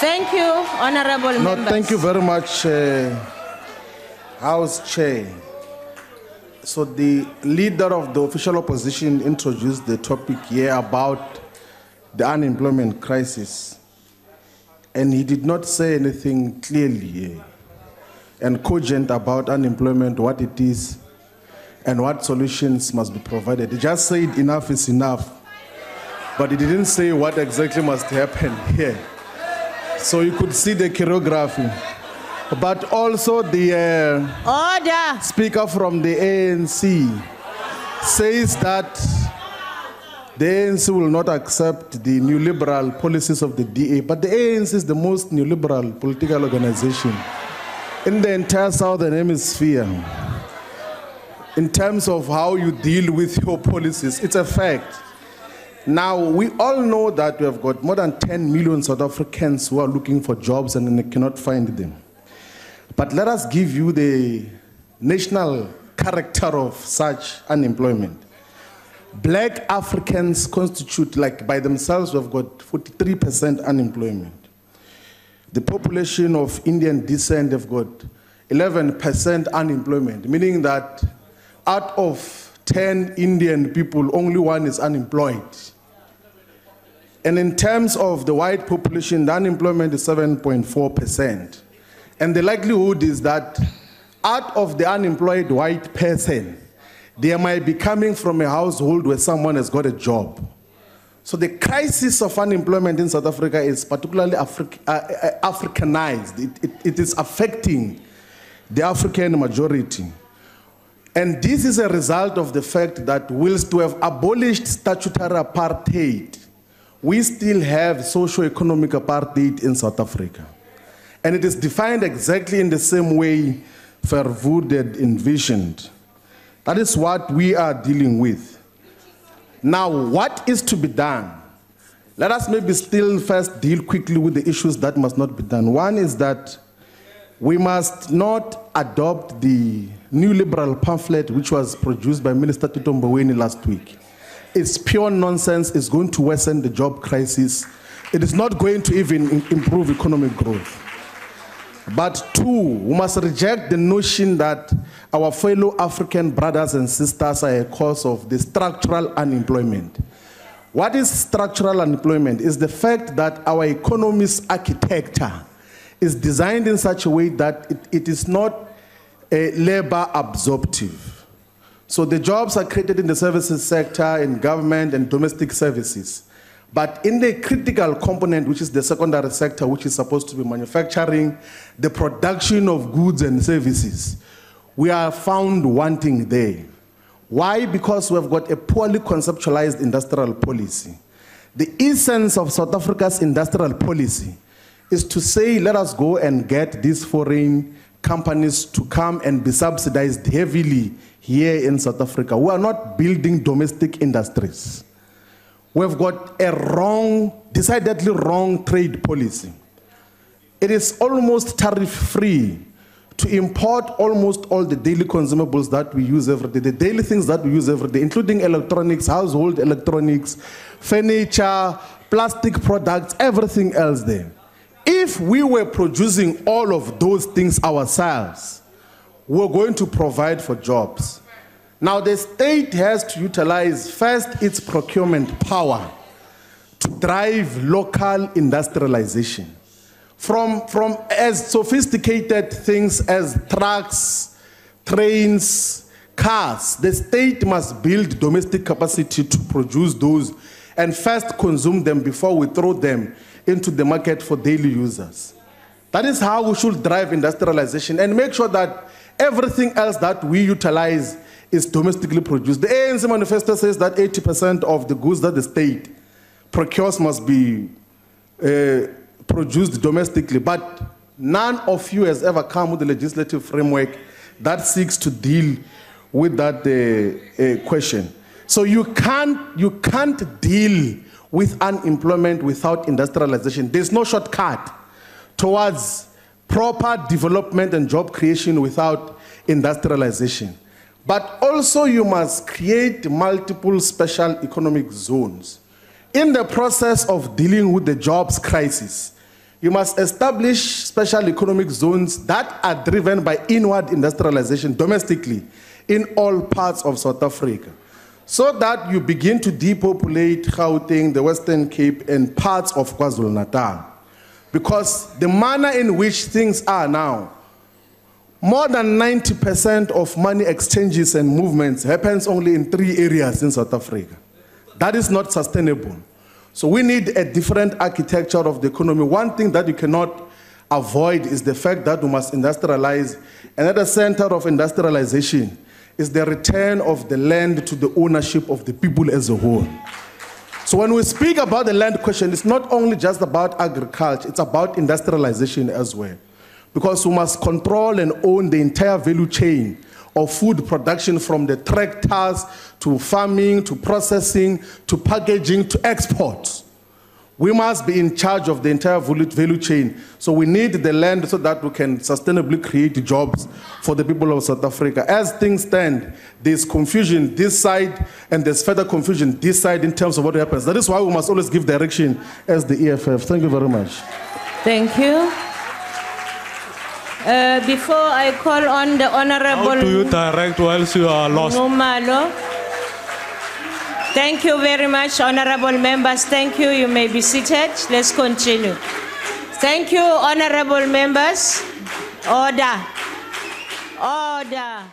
Thank you, honorable No, members. thank you very much, House Chair. So the leader of the official opposition introduced the topic here about the unemployment crisis. And he did not say anything clearly and cogent about unemployment, what it is, and what solutions must be provided. He just said enough is enough, but he didn't say what exactly must happen here. So you could see the choreography. But also the Order. speaker from the ANC says that the ANC will not accept the neoliberal policies of the DA, but the ANC is the most neoliberal political organization in the entire Southern Hemisphere. In terms of how you deal with your policies, it's a fact. Now, we all know that we have got more than 10 million South Africans who are looking for jobs and they cannot find them. But let us give you the national character of such unemployment. Black Africans constitute, like by themselves, we've got 43% unemployment. The population of Indian descent have got 11% unemployment, meaning that out of 10 Indian people, only one is unemployed. And in terms of the white population, the unemployment is 7.4%. And the likelihood is that out of the unemployed white person, they might be coming from a household where someone has got a job. So the crisis of unemployment in South Africa is particularly Africanized. It is affecting the African majority. And this is a result of the fact that whilst we have abolished statutory apartheid, we still have socio-economic apartheid in South Africa. And it is defined exactly in the same way Verwoerd had envisioned. That is what we are dealing with. Now, what is to be done? Let us maybe still first deal quickly with the issues that must not be done. One is that we must not adopt the neoliberal pamphlet which was produced by Minister Tito Mboweni last week. It's pure nonsense. It's going to worsen the job crisis. It is not going to even improve economic growth. But two, we must reject the notion that our fellow African brothers and sisters are a cause of the structural unemployment. What is structural unemployment? Is the fact that our economy's architecture is designed in such a way that it is not labor absorptive. So the jobs are created in the services sector, in government and domestic services. But in the critical component, which is the secondary sector, which is supposed to be manufacturing, the production of goods and services, we are found wanting there. Why? Because we have got a poorly conceptualized industrial policy. The essence of South Africa's industrial policy is to say, let us go and get these foreign companies to come and be subsidized heavily here in South Africa. We are not building domestic industries. We've got a wrong, decidedly wrong trade policy. It is almost tariff-free to import almost all the daily consumables that we use every day, the daily things that we use every day, including electronics, household electronics, furniture, plastic products, everything else there. If we were producing all of those things ourselves, we're going to provide for jobs. Now, the state has to utilize first its procurement power to drive local industrialization. From as sophisticated things as trucks, trains, cars, the state must build domestic capacity to produce those and first consume them before we throw them into the market for daily users. That is how we should drive industrialization and make sure that everything else that we utilize is domestically produced. The ANC manifesto says that 80% of the goods that the state procures must be produced domestically, but none of you has ever come with a legislative framework that seeks to deal with that question. So you can't deal with unemployment without industrialization. There's no shortcut towards proper development and job creation without industrialization. But also you must create multiple special economic zones. In the process of dealing with the jobs crisis, You must establish special economic zones that are driven by inward industrialization domestically in all parts of South Africa, so that you begin to depopulate Gauteng, the Western Cape, and parts of KwaZulu-Natal. Because the manner in which things are now, more than 90% of money exchanges and movements happens only in 3 areas in South Africa. That is not sustainable. So we need a different architecture of the economy. One thing that you cannot avoid is the fact that we must industrialize. And at the center of industrialization is the return of the land to the ownership of the people as a whole. So when we speak about the land question, it's not only just about agriculture, it's about industrialization as well. Because we must control and own the entire value chain of food production, from the tractors to farming, to processing, to packaging, to exports. We must be in charge of the entire value chain. So we need the land so that we can sustainably create jobs for the people of South Africa. As things stand, there's confusion this side and there's further confusion this side in terms of what happens. That is why we must always give direction as the EFF. Thank you very much. Thank you. Before I call on the Honorable... How do you direct whilst you are lost? Ngumalo. Thank you very much, honorable members. Thank you. You may be seated. Let's continue. Thank you, honorable members. Order. Order.